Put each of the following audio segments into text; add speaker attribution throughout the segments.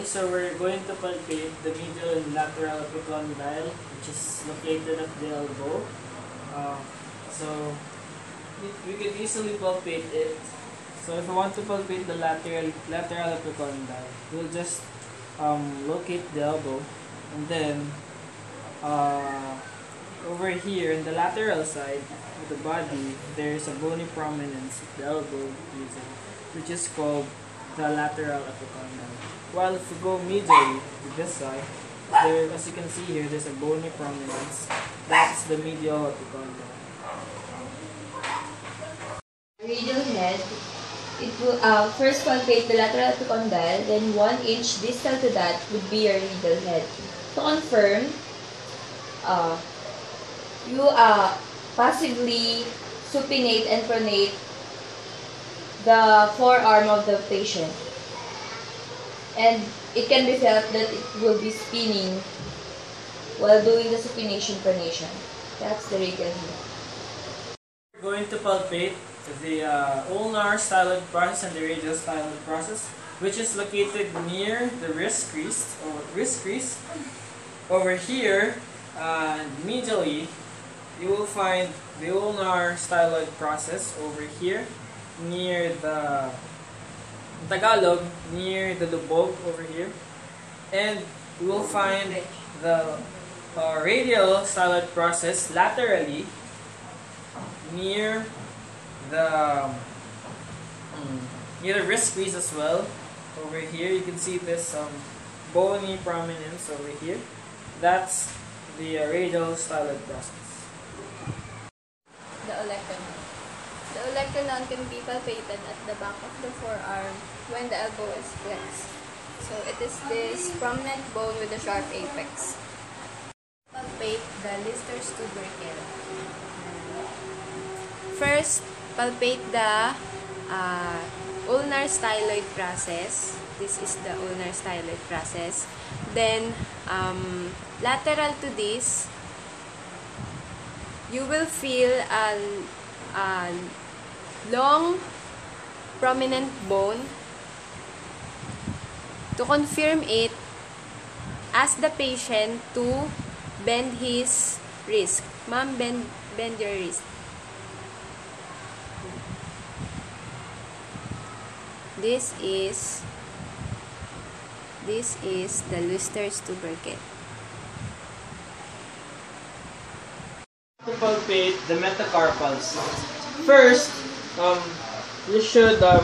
Speaker 1: Okay, so we're going to palpate the medial and lateral epicondyle, which is located at the elbow. So we can easily palpate it. So if I want to palpate the lateral epicondyle, we'll just locate the elbow, and then over here in the lateral side of the body, there's a bony prominence at the elbow region, which is called the lateral epicondyle. While if we go medially to this side, there, as you can see here, there's a bony prominence. That's the medial epicondyle.
Speaker 2: Radial head, it will first palpate the lateral epicondyle, then 1 inch distal to that would be your radial head. To confirm, you passively supinate and pronate the forearm of the patient, and it can be felt that it will be spinning while doing the supination pronation. That's the radial head.
Speaker 1: We're going to palpate the ulnar styloid process and the radial styloid process, which is located near the wrist crease or wrist crease. Over here, medially, you will find the ulnar styloid process over here near the Tagalog, near the lubog over here, and you will find the radial styloid process laterally near the wrist crease as well. Over here, you can see this bony prominence over here. That's the radial styloid process.
Speaker 3: The olecranon. The olecranon can be palpated at the back of the forearm when the elbow is flexed. So it is this prominent bone with a sharp apex. Palpate the Lister's tubercle. First, palpate the ulnar styloid process. This is the ulnar styloid process. Then, lateral to this, you will feel a long, prominent bone. To confirm it, ask the patient to bend his wrist. Ma'am, bend your wrist. This is the Lister's tubercle.
Speaker 1: To palpate the metacarpals. First, you should go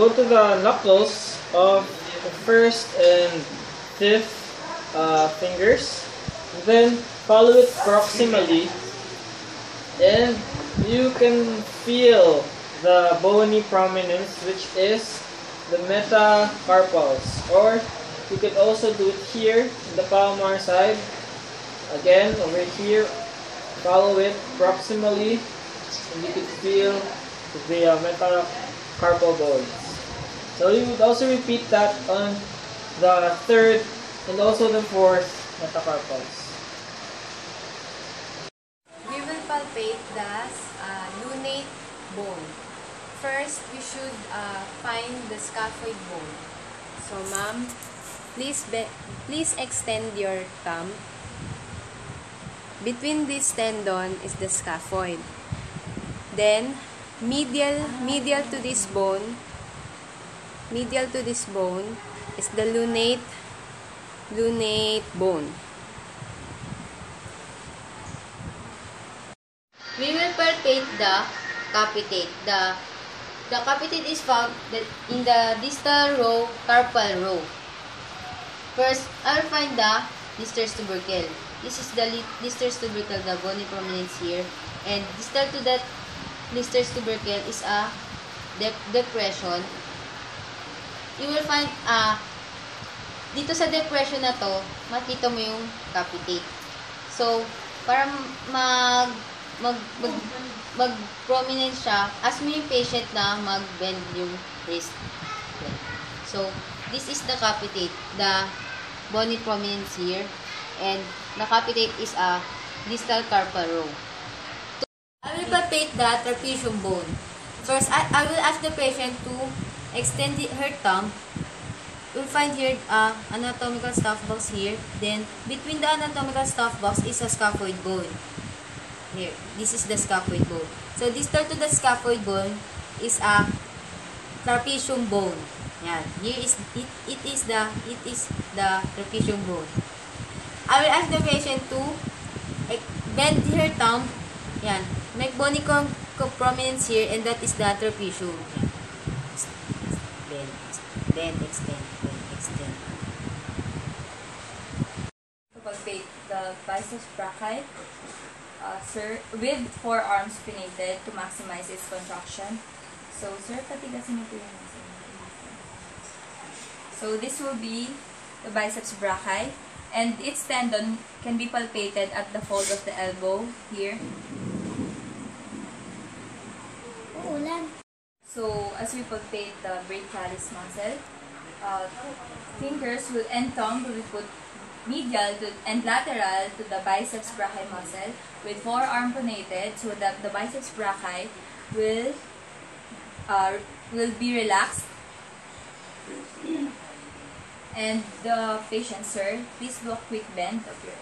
Speaker 1: to the knuckles of the first and fifth fingers, and then follow it proximally, and you can feel the bony prominence, which is the metacarpals, or you could also do it here in the palmar side. Again, over here, follow it proximally, and you could feel the metacarpal bones. So you would also repeat that on the third and also the fourth metacarpals.
Speaker 3: We will palpate the lunate bone. First, we should find the scaphoid bone. So, ma'am, please extend your thumb. Between this tendon is the scaphoid. Then, medial to this bone is the lunate bone.
Speaker 2: We will palpate the capitate. The capitate is found in the distal row, carpal row. First, I'll find the Lister's tubercle. This is the Lister's tubercle, the bony prominence here. And distal to that Lister's tubercle is a depression. You will find, dito sa depression na to, makita mo yung capitate. So, para mag-prominent siya, ask mo yung patient na mag-bend yung wrist. So, this is the capitate, the bony prominence here, and the capitate is a distal carpal row. I will palpate the trapezium bone. First, I will ask the patient to extend her thumb you'll find here anatomical stuff box here. Then, between the anatomical stuff box is a scaphoid bone. Here, this is the scaphoid bone. So, distal to the scaphoid bone is a trapezium bone. Yan. Here is it is the trapezium bone. I will ask the patient to bend her thumb. Yan. Make bony prominence here, and that is the trapezium. Yan. Bend, extend.
Speaker 3: To palpate the biceps brachii, sir, with forearms pinated to maximize its contraction. So, sir, patigasin niyo po yung nasa. So, this will be the biceps brachii, and its tendon can be palpated at the fold of the elbow here. So, as we palpate the brachialis muscle, fingers and thumb will be put medial and lateral to the biceps brachii muscle with forearm pronated so that the biceps brachii will be relaxed. And the patient, sir, please do a quick bend of your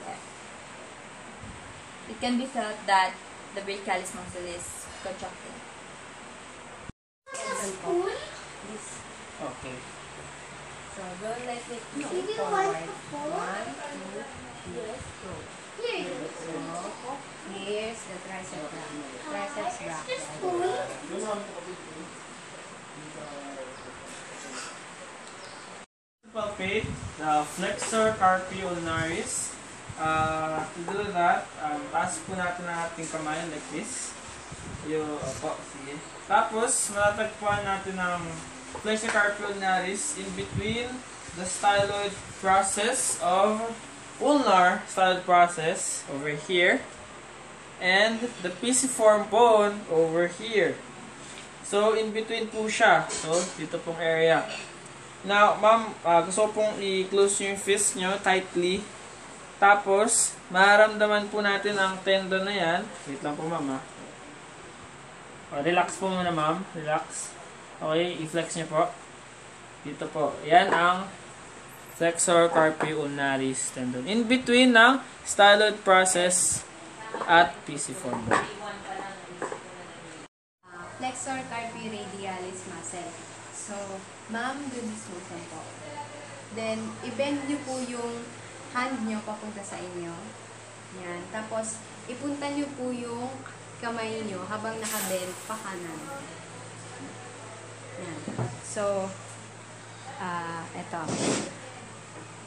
Speaker 3: left. It can be felt that the brachialis muscle is contracting.
Speaker 1: Okay.
Speaker 2: So, don't let it go forward. 1, 2, 3, go. So, here's the triceps brachii.
Speaker 1: Palpate the flexor carpi ulnaris. To do that, taas po natin ang ating kamay like this. Sige. Tapos, matatagpuan natin ang flexor carpi ulnaris in between the styloid process of ulnar styloid process over here and the pisiform bone over here. So, in between po siya. So, dito pong area. Now, ma'am, gusto ko pong i-close yung fist nyo tightly. Tapos, maramdaman po natin ang tendon na yan. Wait lang po, ma'am. Relax po muna, ma'am. Relax. Okay, i-flex nyo po. Dito po. Yan ang flexor carpi ulnaris tendon. In between ng styloid process at pisiform bone.
Speaker 2: Flexor carpi radialis muscle. So, ma'am, do this motion po. Then, i-bend nyo po yung hand nyo papunta sa inyo. Yan. Tapos, ipunta nyo po yung kamay nyo habang nakabend pa kanan. Yan. So, eto.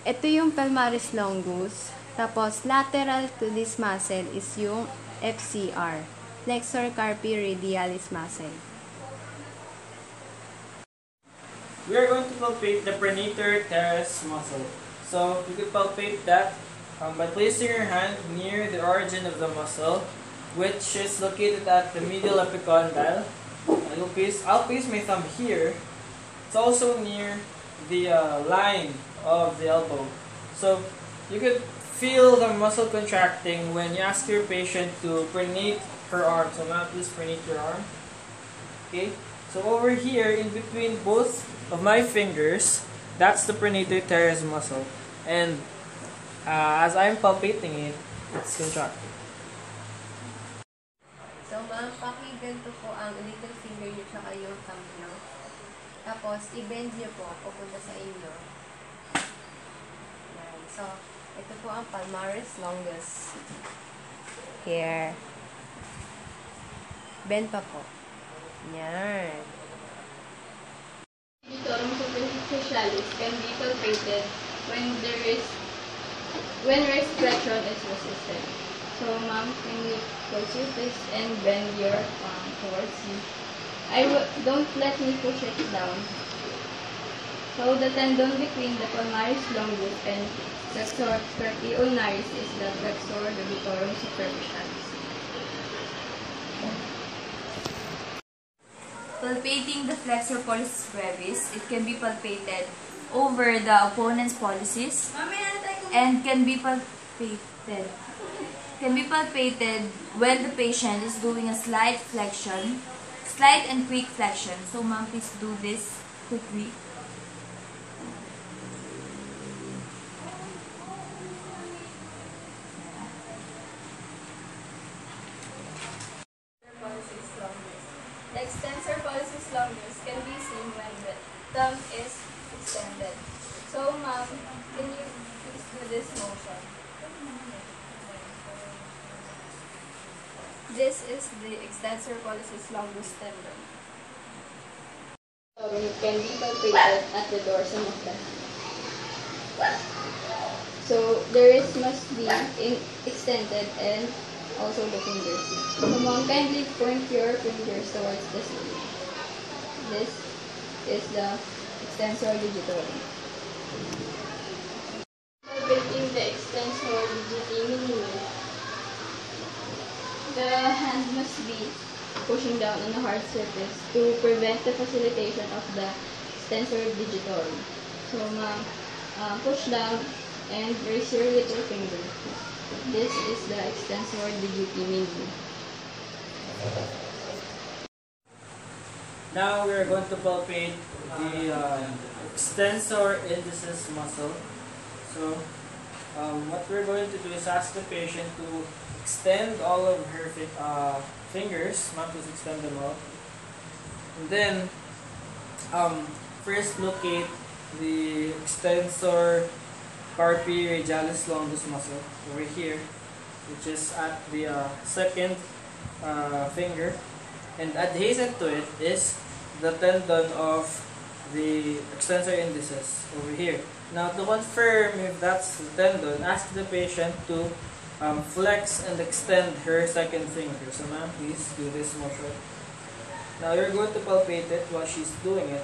Speaker 2: Ito yung palmaris longus. Tapos, lateral to this muscle is yung FCR. Flexor carpi radialis muscle.
Speaker 1: We are going to palpate the pronator teres muscle. So, you can palpate that by placing your hand near the origin of the muscle, which is located at the medial epicondyle. I'll place my thumb here. It's also near the line of the elbow. So, you could feel the muscle contracting when you ask your patient to pronate her arm. So, now please pronate your arm. Okay? So, over here, in between both of my fingers, that's the pronator teres muscle. And as I'm palpating it, it's contracting.
Speaker 2: So, ma'am, pakiganto po ang little finger nyo tsaka yung thumb nyo. Tapos, i-bend nyo po papunta sa inyo. Yan. So, ito po ang palmaris longus. Here. Bend pa po. Yan.
Speaker 3: Ditorum superficialis can be palpated when restriction is resisted. So, ma'am, can you close your fist and bend your palm towards me? Don't let me push it down. So, the tendon between the palmaris longus and flexor carpi ulnaris is the flexor debitorum superficialis. Palpating the flexor pollicis brevis, it can be palpated over the opponent's pollicis and can be palpated when the patient is doing a slight and quick flexion. So, ma'am, please do this quickly. thumb is extended. So, ma'am, can you please do this motion? This is the extensor pollicis longus tendon. Can be palpated at the dorsum of the hand. So, the wrist must be extended and also the fingers. So, ma'am, kindly point your fingers towards the ceiling. This is the extensor digitorum. Palpating the extensor digiti minimi, the hand must be pushing down on a hard surface to prevent the facilitation of the extensor digitorum. So, ma'am, push down and raise your little finger. This is the extensor digiti minimi.
Speaker 1: Now we are going to palpate the extensor indicis muscle. So what we're going to do is ask the patient to extend all of her fingers. Ma'am, please extend them all. And then first locate the extensor carpi radialis longus muscle over here, which is at the second finger, and adjacent to it is the tendon of the extensor indicis over here. Now, to confirm if that's the tendon, ask the patient to flex and extend her second finger. So, ma'am, please do this motion. Now, you're going to palpate it while she's doing it.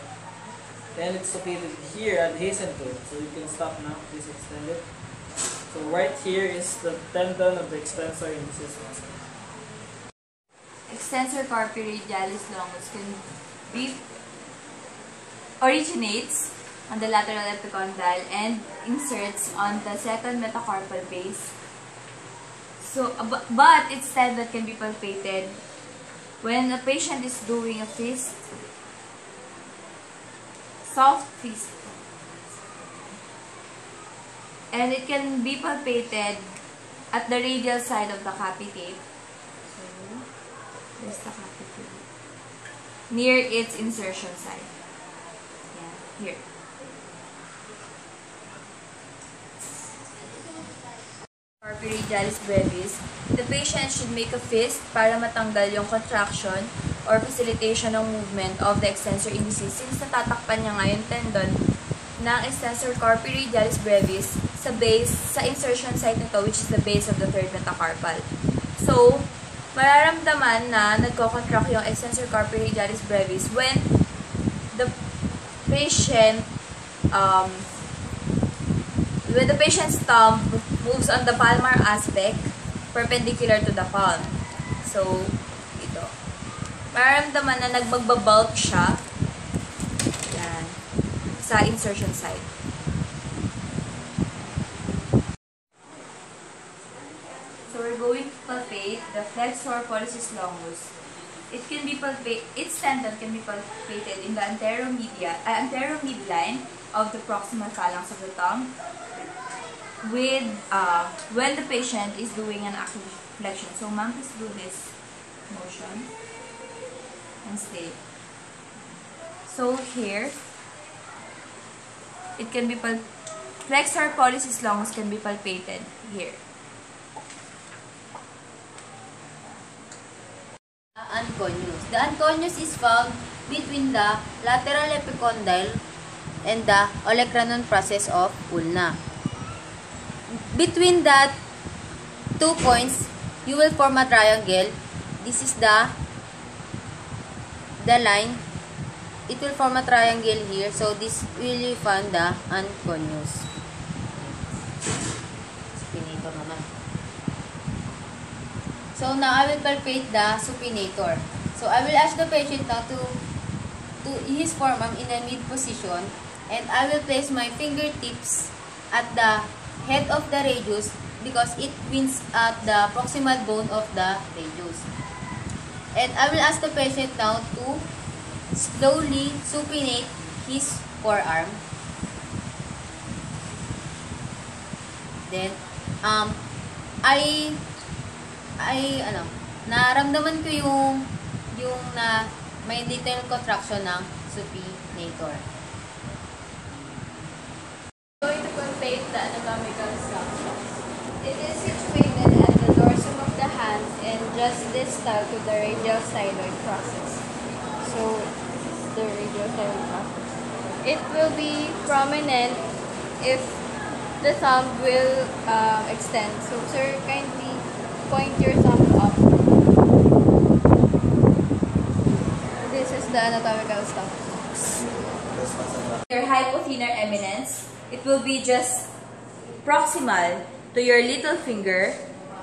Speaker 1: And it's located here, adjacent to it. So, you can stop now. Please extend it. So, right here is the tendon of the extensor indicis muscle.
Speaker 4: Extensor carpi radialis longus can be originates on the lateral epicondyle and inserts on the second metacarpal base. So, but its tendon can be palpated when a patient is doing a fist, soft fist, and it can be palpated at the radial side of the capitate. So, there's the capitate near its insertion side. Yeah, here. Carpi radialis brevis, the patient should make a fist para matanggal yung contraction or facilitation ng movement of the extensor indicis since natatakpan niya nga yung tendon ng extensor carpi radialis brevis sa base, sa insertion site nito, which is the base of the third metacarpal. So, mararamdaman na nagko-contract yung extensor carpi radialis brevis when the patient's thumb moves on the palmar aspect perpendicular to the palm. So, ito. Mararamdaman na nagmagbabulk siya. Yan. Sa insertion site. So, we're going to palpate the flexor pollicis longus. It can be its tendon can be palpated in the anteromidline of the proximal phalanx of the thumb with when the patient is doing an active flexion. So, ma'am, please do this motion and stay. So, here it can be flexor pollicis longus can be palpated here.
Speaker 2: Unconus. The unconus is found between the lateral epicondyle and the olecranon process of ulna. Between that two points, you will form a triangle. This is the line. It will form a triangle here. So, this will be found the unconus. Supinator naman. So, now I will palpate the supinator. So, I will ask the patient now to his forearm in a mid position, and I will place my fingertips at the head of the radius because it wins at the proximal bone of the radius. And I will ask the patient now to slowly supinate his forearm. Then, naramdaman ko yung na may little contraction ng supinator.
Speaker 3: anatomical structure. It is situated at the dorsum of the hand and just distal to the radial styloid process. So, this is the radial styloid process. It will be prominent if the thumb will extend. So, sir, kindly point your thumb up. This is the anatomical structure.
Speaker 4: Your hypothenar eminence, it will be just proximal to your little finger,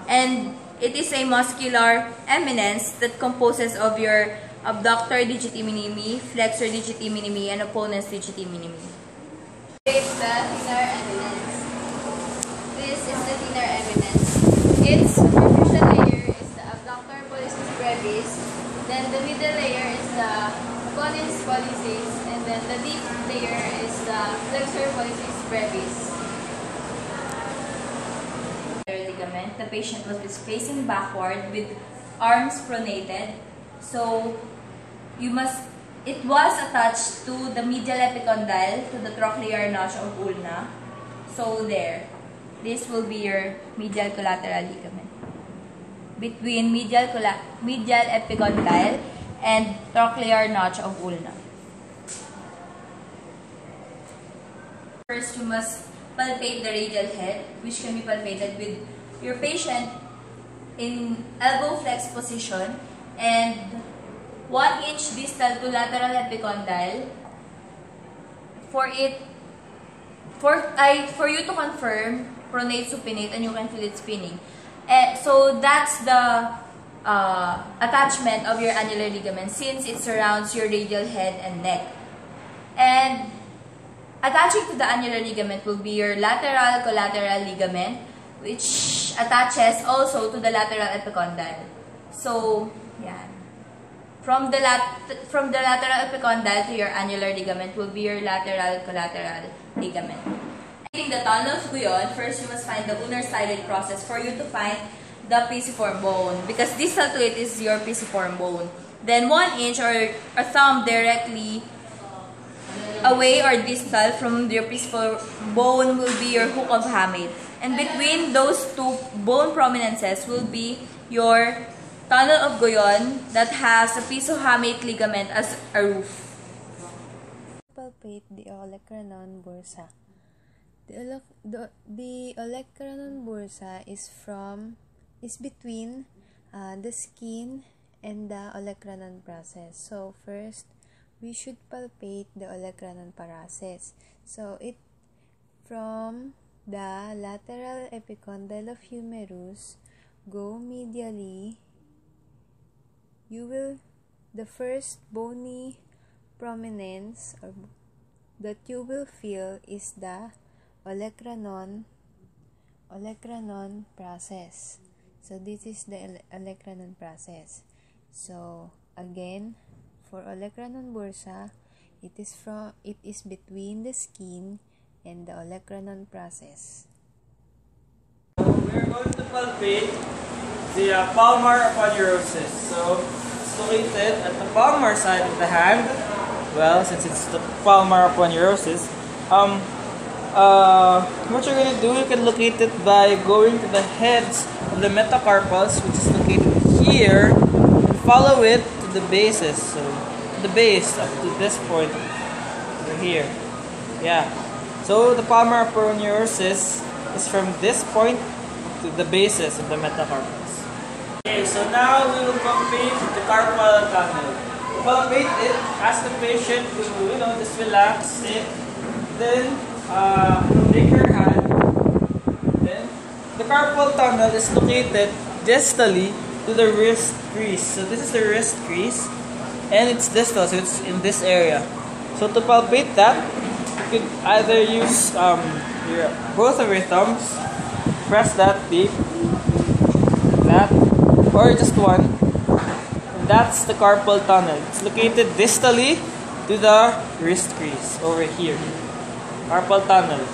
Speaker 4: and it is a muscular eminence that composes of your abductor digiti minimi, flexor digiti minimi, and opponens digiti minimi.
Speaker 3: It's the thenar eminence. This is the thenar eminence. Its superficial layer is the abductor pollicis brevis, then the middle layer is the opponens pollicis, and then the deep layer is the flexor pollicis brevis.
Speaker 4: Ligament, the patient was facing backward with arms pronated. So it was attached to the medial epicondyle, to the trochlear notch of ulna. So there, this will be your medial collateral ligament between medial epicondyle and trochlear notch of ulna. First, you must palpate the radial head, which can be palpated with your patient in elbow flex position and 1 inch distal to lateral epicondyle. For you to confirm pronate supinate, and you can feel it spinning. So that's the attachment of your annular ligament, since it surrounds your radial head and neck. And attaching to the annular ligament will be your lateral collateral ligament, which attaches also to the lateral epicondyle. So, yeah. From the lateral epicondyle to your annular ligament will be your lateral collateral ligament. In the tunnel of Guyon, first you must find the ulnar styloid process for you to find the pisiform bone, because distal to it is your pisiform bone. Then 1 inch or a thumb directly away or distal from your pisiform bone will be your hook of hamate. And between those two bone prominences will be your tunnel of Guyon that has a pisohamate ligament as a roof.
Speaker 2: Palpate the olecranon bursa. The olecranon bursa is between the skin and the olecranon process. So first, we should palpate the olecranon process. So it from the lateral epicondyle of humerus go medially. The first bony prominence that you will feel is the olecranon process. So this is the olecranon process. So again, for olecranon bursa, it is between the skin and the olecranon process.
Speaker 1: So we're going to palpate the palmar aponeurosis. So it's located at the palmar side of the hand. Well, since it's the palmar aponeurosis, what you're going to do, you can locate it by going to the heads of the metacarpals, which is located here, and follow it to the bases. So to the base up to this point over here. Yeah. So the palmar aponeurosis is from this point to the bases of the metacarpals. Okay, so now we will palpate the carpal tunnel. To palpate it, ask the patient to, just relax, sit, then take her hand. Then the carpal tunnel is located distally to the wrist crease. So this is the wrist crease, and it's distal, so it's in this area. So to palpate that, you could either use both of your thumbs, press that deep, that, or just one. And that's the carpal tunnel. It's located distally to the wrist crease over here. Carpal tunnel.